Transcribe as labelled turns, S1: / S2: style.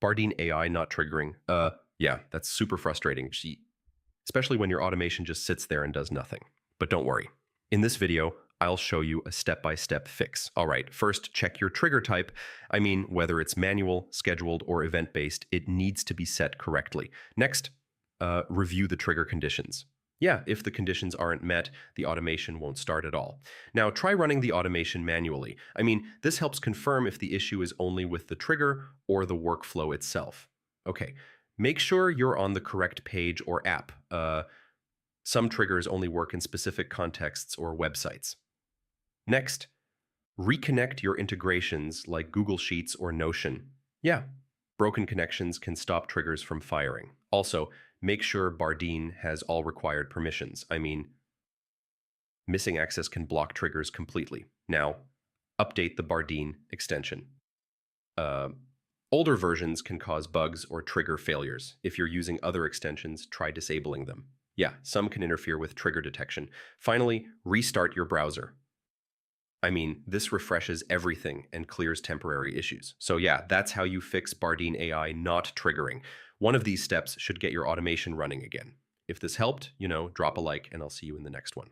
S1: Bardeen AI not triggering. Yeah, that's super frustrating. Especially when your automation just sits there and does nothing. But don't worry. In this video, I'll show you a step-by-step fix. All right, first check your trigger type. I mean, whether it's manual, scheduled, or event-based, it needs to be set correctly. Next, review the trigger conditions. Yeah, if the conditions aren't met, the automation won't start at all. Now, try running the automation manually. I mean, this helps confirm if the issue is only with the trigger or the workflow itself. Okay, make sure you're on the correct page or app. Some triggers only work in specific contexts or websites. Next, reconnect your integrations like Google Sheets or Notion. Yeah, broken connections can stop triggers from firing. Also, make sure Bardeen has all required permissions. I mean, missing access can block triggers completely. Now, update the Bardeen extension. Uh, Older versions can cause bugs or trigger failures. If you're using other extensions, try disabling them. Yeah, some can interfere with trigger detection. Finally, restart your browser. I mean, this refreshes everything and clears temporary issues. So yeah, that's how you fix Bardeen AI not triggering. One of these steps should get your automation running again. If this helped, drop a like and I'll see you in the next one.